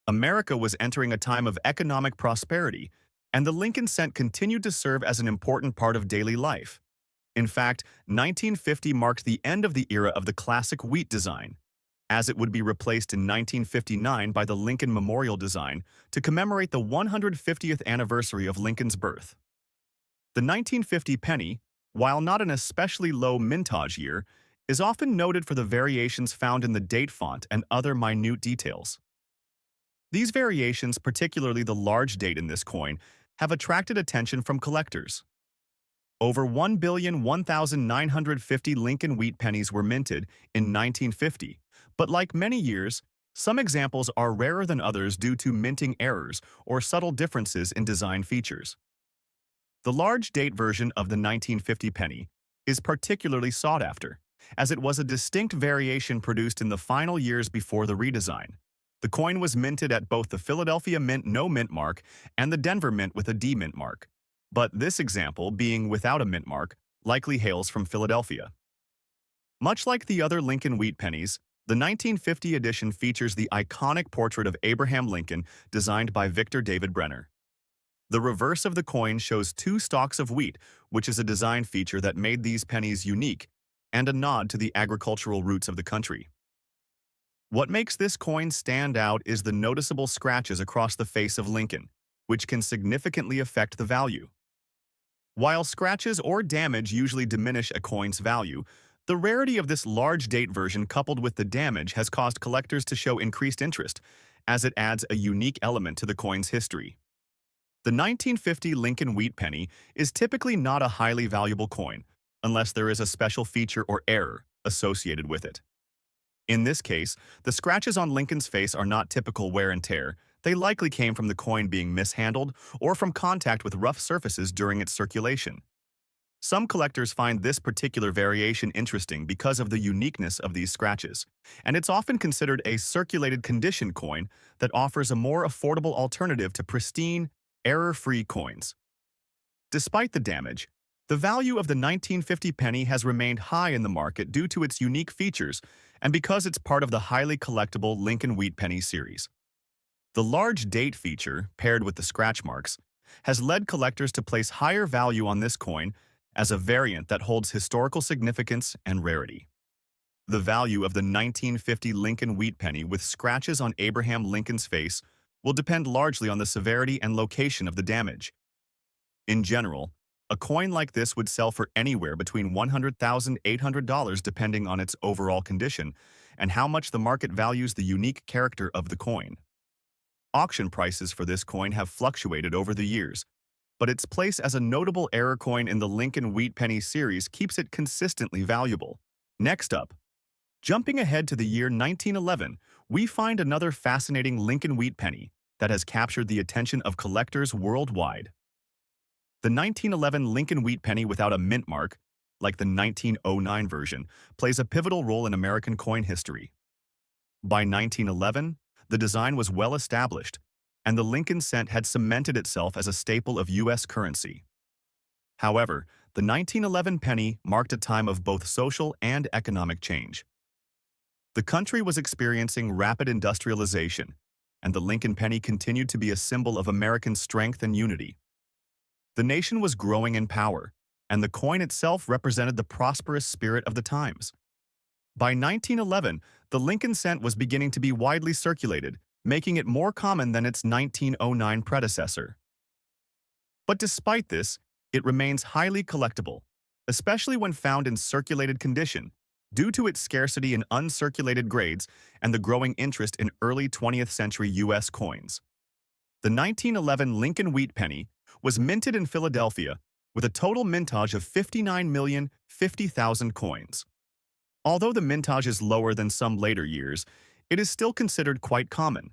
America was entering a time of economic prosperity, and the Lincoln cent continued to serve as an important part of daily life. In fact, 1950 marked the end of the era of the classic wheat design, as it would be replaced in 1959 by the Lincoln Memorial design to commemorate the 150th anniversary of Lincoln's birth. The 1950 penny, while not an especially low mintage year, is often noted for the variations found in the date font and other minute details. These variations, particularly the large date in this coin, have attracted attention from collectors. Over 1,001,950 Lincoln wheat pennies were minted in 1950, but like many years, some examples are rarer than others due to minting errors or subtle differences in design features. The large date version of the 1950 penny is particularly sought after, as it was a distinct variation produced in the final years before the redesign. The coin was minted at both the Philadelphia Mint no mint mark and the Denver Mint with a D mint mark, but this example, being without a mint mark, likely hails from Philadelphia. Much like the other Lincoln wheat pennies, the 1950 edition features the iconic portrait of Abraham Lincoln designed by Victor David Brenner. The reverse of the coin shows two stalks of wheat, which is a design feature that made these pennies unique and a nod to the agricultural roots of the country. What makes this coin stand out is the noticeable scratches across the face of Lincoln, which can significantly affect the value. While scratches or damage usually diminish a coin's value, the rarity of this large date version coupled with the damage has caused collectors to show increased interest, as it adds a unique element to the coin's history. The 1950 Lincoln Wheat Penny is typically not a highly valuable coin, unless there is a special feature or error associated with it. In this case, the scratches on Lincoln's face are not typical wear and tear. They likely came from the coin being mishandled or from contact with rough surfaces during its circulation. Some collectors find this particular variation interesting because of the uniqueness of these scratches, and it's often considered a circulated condition coin that offers a more affordable alternative to pristine, error-free coins. Despite the damage, the value of the 1950 penny has remained high in the market due to its unique features and because it's part of the highly collectible Lincoln Wheat Penny series. The large date feature, paired with the scratch marks, has led collectors to place higher value on this coin as a variant that holds historical significance and rarity. The value of the 1950 Lincoln Wheat Penny with scratches on Abraham Lincoln's face will depend largely on the severity and location of the damage. In general, a coin like this would sell for anywhere between $100,000 and $800 depending on its overall condition and how much the market values the unique character of the coin. Auction prices for this coin have fluctuated over the years, but its place as a notable error coin in the Lincoln Wheat Penny series keeps it consistently valuable. Next up, jumping ahead to the year 1911, we find another fascinating Lincoln Wheat Penny that has captured the attention of collectors worldwide. The 1911 Lincoln Wheat Penny without a mint mark, like the 1909 version, plays a pivotal role in American coin history. By 1911, the design was well established, and the Lincoln cent had cemented itself as a staple of U.S. currency. However, the 1911 penny marked a time of both social and economic change. The country was experiencing rapid industrialization, and the Lincoln penny continued to be a symbol of American strength and unity. The nation was growing in power, and the coin itself represented the prosperous spirit of the times. By 1911, the Lincoln cent was beginning to be widely circulated, making it more common than its 1909 predecessor. But despite this, it remains highly collectible, especially when found in circulated condition, due to its scarcity in uncirculated grades and the growing interest in early 20th century U.S. coins. The 1911 Lincoln Wheat Penny was minted in Philadelphia with a total mintage of 59,050,000 coins. Although the mintage is lower than some later years, it is still considered quite common.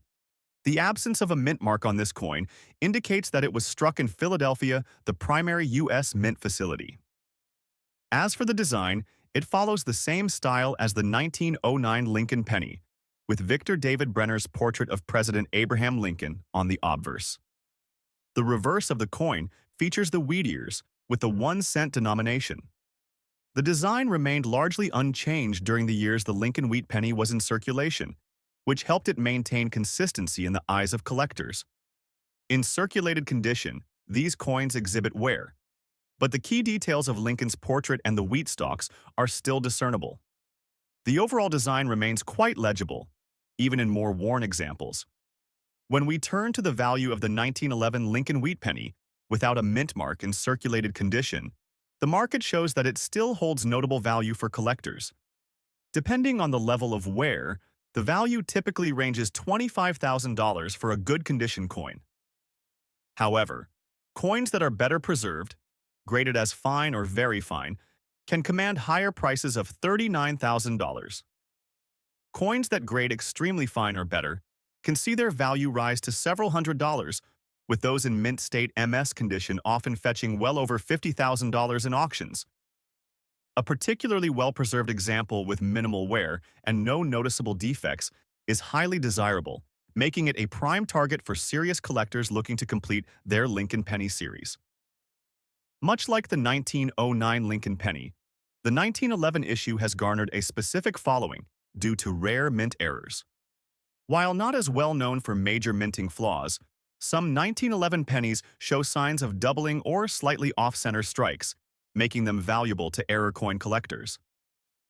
The absence of a mint mark on this coin indicates that it was struck in Philadelphia, the primary U.S. mint facility. As for the design, it follows the same style as the 1909 Lincoln penny, with Victor David Brenner's portrait of President Abraham Lincoln on the obverse. The reverse of the coin features the wheat ears with the 1-cent denomination. The design remained largely unchanged during the years the Lincoln Wheat Penny was in circulation, which helped it maintain consistency in the eyes of collectors. In circulated condition, these coins exhibit wear, but the key details of Lincoln's portrait and the wheat stalks are still discernible. The overall design remains quite legible, even in more worn examples. When we turn to the value of the 1911 Lincoln Wheat Penny, without a mint mark in circulated condition, the market shows that it still holds notable value for collectors. Depending on the level of wear, the value typically ranges $25,000 for a good condition coin. However, coins that are better preserved, graded as fine or very fine, can command higher prices of $39,000. Coins that grade extremely fine or better can see their value rise to several $100s, with those in mint state MS condition often fetching well over $50,000 in auctions. A particularly well-preserved example with minimal wear and no noticeable defects is highly desirable, making it a prime target for serious collectors looking to complete their Lincoln Penny series. Much like the 1909 Lincoln Penny, the 1911 issue has garnered a specific following due to rare mint errors. While not as well known for major minting flaws, some 1911 pennies show signs of doubling or slightly off-center strikes, making them valuable to error coin collectors.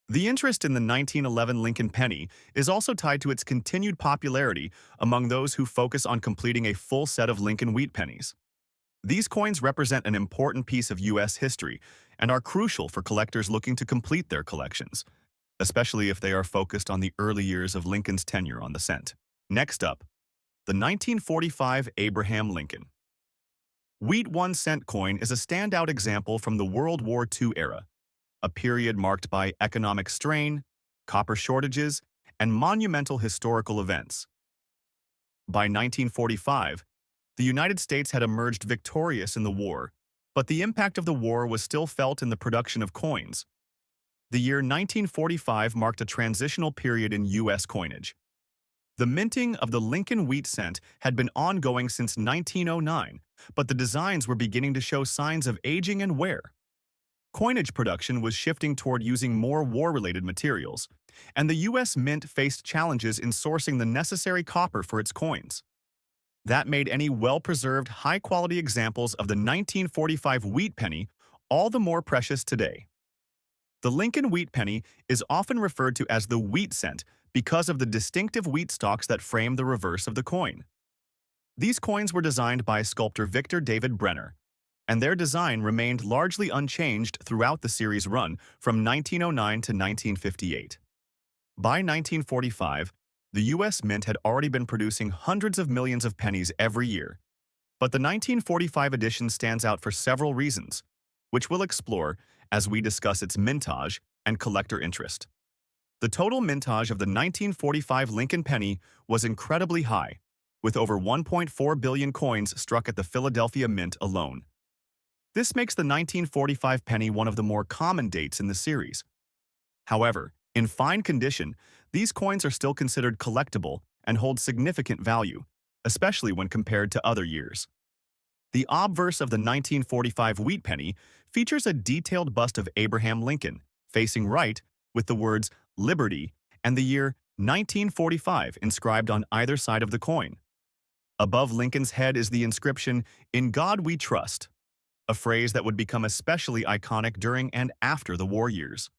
The interest in the 1911 Lincoln penny is also tied to its continued popularity among those who focus on completing a full set of Lincoln wheat pennies. These coins represent an important piece of U.S. history and are crucial for collectors looking to complete their collections, especially if they are focused on the early years of Lincoln's tenure on the cent. Next up, the 1945 Abraham Lincoln. Wheat 1-cent coin is a standout example from the World War II era, a period marked by economic strain, copper shortages, and monumental historical events. By 1945, the United States had emerged victorious in the war, but the impact of the war was still felt in the production of coins. The year 1945 marked a transitional period in U.S. coinage. The minting of the Lincoln wheat cent had been ongoing since 1909, but the designs were beginning to show signs of aging and wear. Coinage production was shifting toward using more war-related materials, and the U.S. Mint faced challenges in sourcing the necessary copper for its coins. That made any well-preserved, high-quality examples of the 1945 wheat penny all the more precious today. The Lincoln wheat penny is often referred to as the wheat cent because of the distinctive wheat stalks that frame the reverse of the coin. These coins were designed by sculptor Victor David Brenner, and their design remained largely unchanged throughout the series run from 1909 to 1958. By 1945, the U.S. Mint had already been producing hundreds of millions of pennies every year, but the 1945 edition stands out for several reasons, which we'll explore as we discuss its mintage and collector interest. The total mintage of the 1945 Lincoln penny was incredibly high, with over 1.4 billion coins struck at the Philadelphia Mint alone. This makes the 1945 penny one of the more common dates in the series. However, in fine condition, these coins are still considered collectible and hold significant value, especially when compared to other years. The obverse of the 1945 wheat penny features a detailed bust of Abraham Lincoln, facing right, with the words Liberty and the year 1945 inscribed on either side of the coin. Above Lincoln's head is the inscription, "In God We Trust," a phrase that would become especially iconic during and after the war years.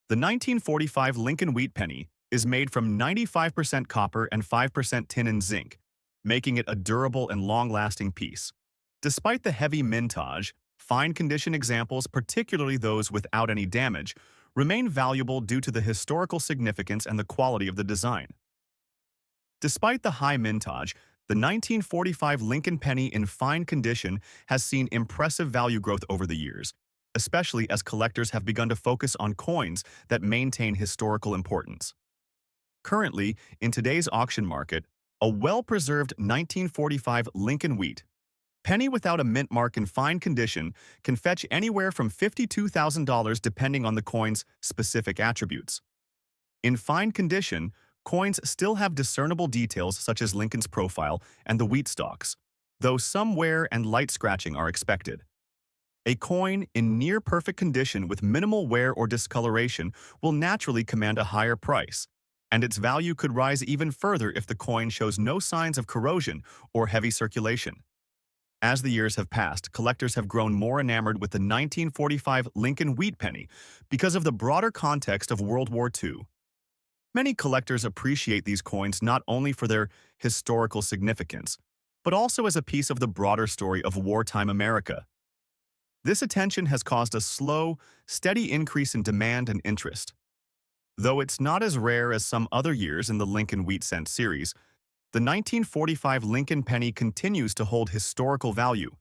The 1945 Lincoln wheat penny is made from 95% copper and 5% tin and zinc, making it a durable and long-lasting piece. Despite the heavy mintage, fine-condition examples, particularly those without any damage, remain valuable due to the historical significance and the quality of the design. Despite the high mintage, the 1945 Lincoln penny in fine condition has seen impressive value growth over the years, especially as collectors have begun to focus on coins that maintain historical importance. Currently, in today's auction market, a well-preserved 1945 Lincoln wheat penny without a mint mark in fine condition can fetch anywhere from $52,000 depending on the coin's specific attributes. In fine condition, coins still have discernible details such as Lincoln's profile and the wheat stalks, though some wear and light scratching are expected. A coin in near-perfect condition with minimal wear or discoloration will naturally command a higher price, and its value could rise even further if the coin shows no signs of corrosion or heavy circulation. As the years have passed, collectors have grown more enamored with the 1945 Lincoln wheat penny because of the broader context of World War II. Many collectors appreciate these coins not only for their historical significance, but also as a piece of the broader story of wartime America. This attention has caused a slow, steady increase in demand and interest. Though it's not as rare as some other years in the Lincoln wheat cent series, the 1945 Lincoln penny continues to hold historical value,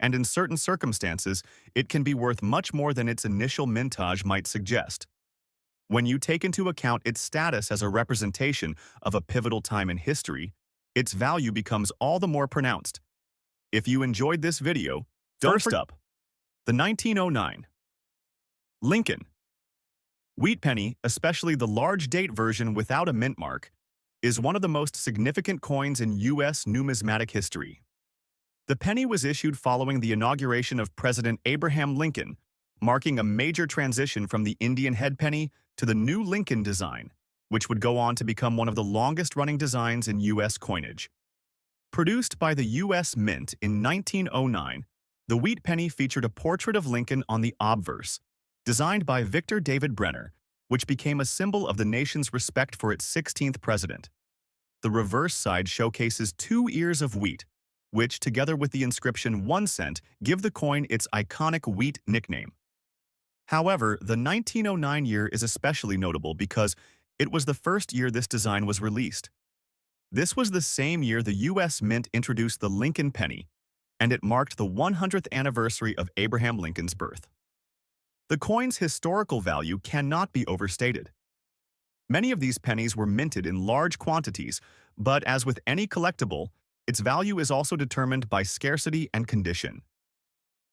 and in certain circumstances, it can be worth much more than its initial mintage might suggest. When you take into account its status as a representation of a pivotal time in history, its value becomes all the more pronounced. If you enjoyed this video, first up, the 1909 Lincoln wheat penny, especially the large date version without a mint mark, is one of the most significant coins in U.S. numismatic history. The penny was issued following the inauguration of President Abraham Lincoln, marking a major transition from the Indian head penny to the new Lincoln design, which would go on to become one of the longest-running designs in U.S. coinage. Produced by the U.S. Mint in 1909, the wheat penny featured a portrait of Lincoln on the obverse, designed by Victor David Brenner, which became a symbol of the nation's respect for its 16th president. The reverse side showcases 2 ears of wheat, which, together with the inscription 1 cent, give the coin its iconic wheat nickname. However, the 1909 year is especially notable because it was the first year this design was released. This was the same year the U.S. Mint introduced the Lincoln penny, and it marked the 100th anniversary of Abraham Lincoln's birth. The coin's historical value cannot be overstated. Many of these pennies were minted in large quantities, but as with any collectible, its value is also determined by scarcity and condition.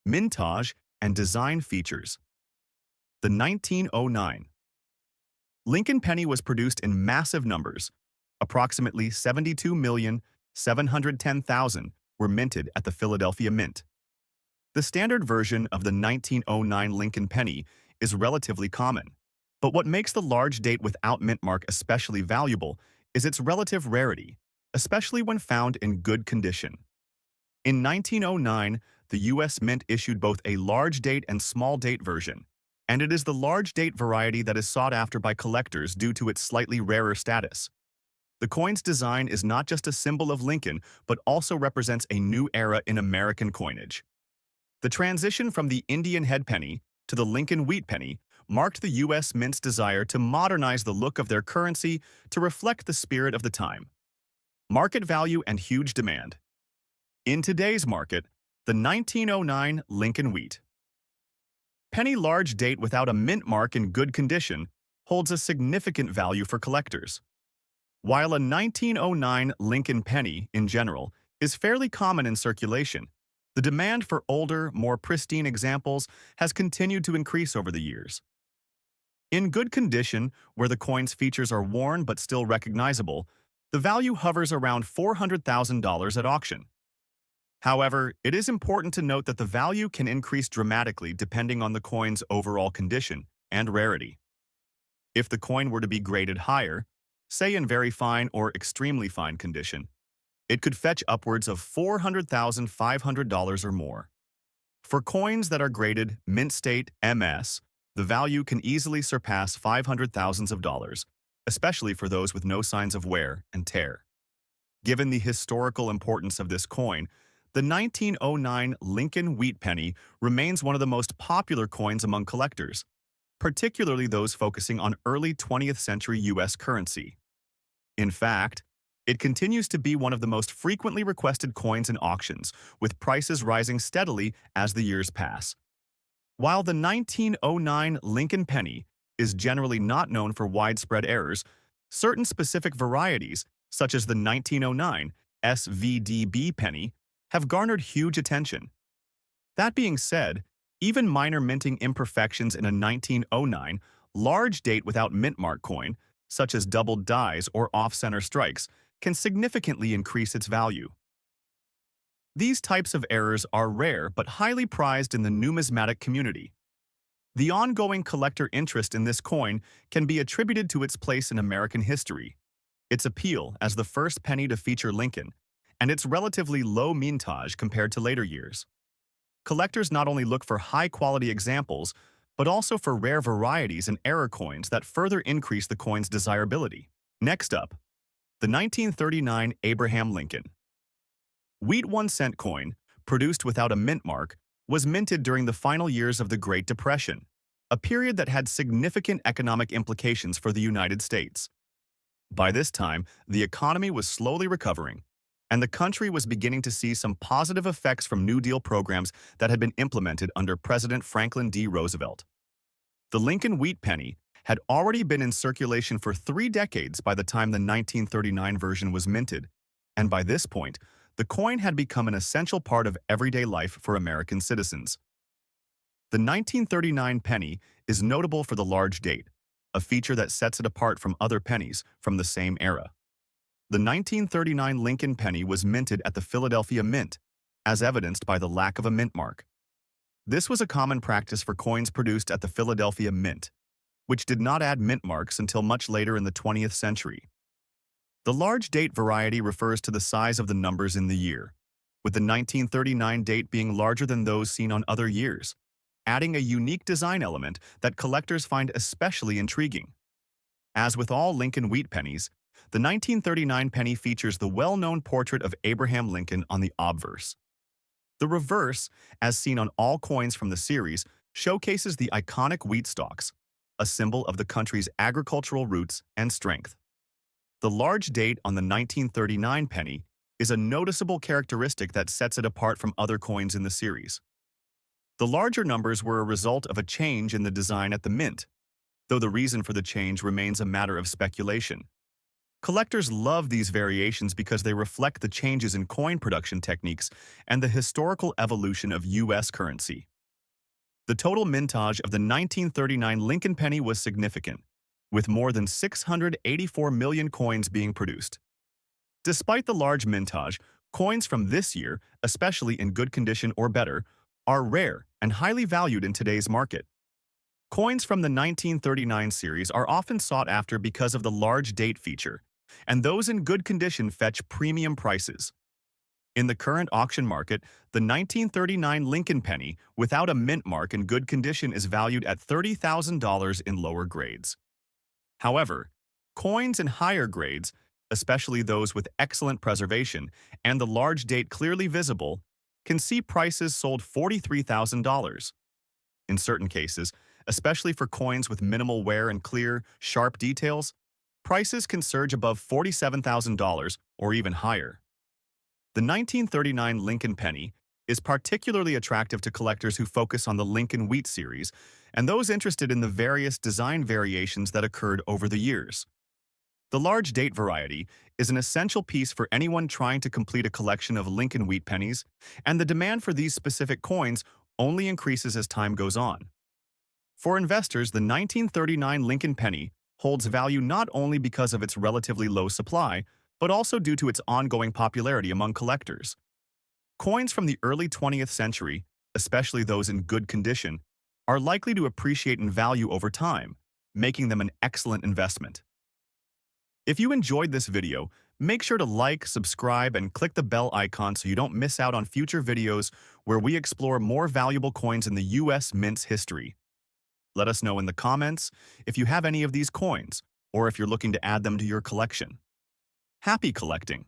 Mintage and design features. The 1909 Lincoln penny was produced in massive numbers. Approximately 72,710,000 were minted at the Philadelphia Mint. The standard version of the 1909 Lincoln penny is relatively common, but what makes the large date without mint mark especially valuable is its relative rarity, especially when found in good condition. In 1909, the U.S. Mint issued both a large date and small date version, and it is the large date variety that is sought after by collectors due to its slightly rarer status. The coin's design is not just a symbol of Lincoln, but also represents a new era in American coinage. The transition from the Indian head penny to the Lincoln wheat penny marked the U.S. Mint's desire to modernize the look of their currency to reflect the spirit of the time. Market value and huge demand. In today's market, the 1909 Lincoln wheat penny large date without a mint mark in good condition holds a significant value for collectors. While a 1909 Lincoln penny, in general, is fairly common in circulation, the demand for older, more pristine examples has continued to increase over the years. In good condition, where the coin's features are worn but still recognizable, the value hovers around $400,000 at auction. However, it is important to note that the value can increase dramatically depending on the coin's overall condition and rarity. If the coin were to be graded higher, say in very fine or extremely fine condition, it could fetch upwards of $400,500 or more. For coins that are graded mint state MS, the value can easily surpass $500,000, especially for those with no signs of wear and tear. Given the historical importance of this coin, the 1909 Lincoln wheat penny remains one of the most popular coins among collectors, particularly those focusing on early 20th century U.S. currency. In fact, it continues to be one of the most frequently requested coins in auctions, with prices rising steadily as the years pass. While the 1909 Lincoln penny is generally not known for widespread errors, certain specific varieties, such as the 1909 SVDB penny, have garnered huge attention. That being said, even minor minting imperfections in a 1909 large date without mint mark coin, such as doubled dies or off-center strikes, can significantly increase its value. These types of errors are rare but highly prized in the numismatic community. The ongoing collector interest in this coin can be attributed to its place in American history, its appeal as the first penny to feature Lincoln, and its relatively low mintage compared to later years. Collectors not only look for high-quality examples, but also for rare varieties and error coins that further increase the coin's desirability. Next up, the 1939 Abraham Lincoln wheat 1 cent coin, produced without a mint mark, was minted during the final years of the Great Depression, a period that had significant economic implications for the United States. By this time, the economy was slowly recovering, and the country was beginning to see some positive effects from New Deal programs that had been implemented under President Franklin D. Roosevelt. The Lincoln wheat penny had already been in circulation for 3 decades by the time the 1939 version was minted, and by this point, the coin had become an essential part of everyday life for American citizens. The 1939 penny is notable for the large date, a feature that sets it apart from other pennies from the same era. The 1939 Lincoln penny was minted at the Philadelphia Mint, as evidenced by the lack of a mint mark. This was a common practice for coins produced at the Philadelphia Mint, which did not add mint marks until much later in the 20th century. The large date variety refers to the size of the numbers in the year, with the 1939 date being larger than those seen on other years, adding a unique design element that collectors find especially intriguing. As with all Lincoln wheat pennies, the 1939 penny features the well-known portrait of Abraham Lincoln on the obverse. The reverse, as seen on all coins from the series, showcases the iconic wheat stalks, a symbol of the country's agricultural roots and strength. The large date on the 1939 penny is a noticeable characteristic that sets it apart from other coins in the series. The larger numbers were a result of a change in the design at the mint, though the reason for the change remains a matter of speculation. Collectors love these variations because they reflect the changes in coin production techniques and the historical evolution of U.S. currency. The total mintage of the 1939 Lincoln penny was significant, with more than 684 million coins being produced. Despite the large mintage, coins from this year, especially in good condition or better, are rare and highly valued in today's market. Coins from the 1939 series are often sought after because of the large date feature, and those in good condition fetch premium prices. In the current auction market, the 1939 Lincoln penny without a mint mark in good condition is valued at $30,000 in lower grades. However, coins in higher grades, especially those with excellent preservation and the large date clearly visible, can see prices sold $43,000. In certain cases, especially for coins with minimal wear and clear, sharp details, prices can surge above $47,000 or even higher. The 1939 Lincoln penny is particularly attractive to collectors who focus on the Lincoln Wheat series and those interested in the various design variations that occurred over the years. The large date variety is an essential piece for anyone trying to complete a collection of Lincoln Wheat pennies, and the demand for these specific coins only increases as time goes on. For investors, the 1939 Lincoln penny holds value not only because of its relatively low supply, but also due to its ongoing popularity among collectors. Coins from the early 20th century, especially those in good condition, are likely to appreciate in value over time, making them an excellent investment. If you enjoyed this video, make sure to like, subscribe, and click the bell icon so you don't miss out on future videos where we explore more valuable coins in the U.S. Mint's history. Let us know in the comments if you have any of these coins, or if you're looking to add them to your collection. Happy collecting!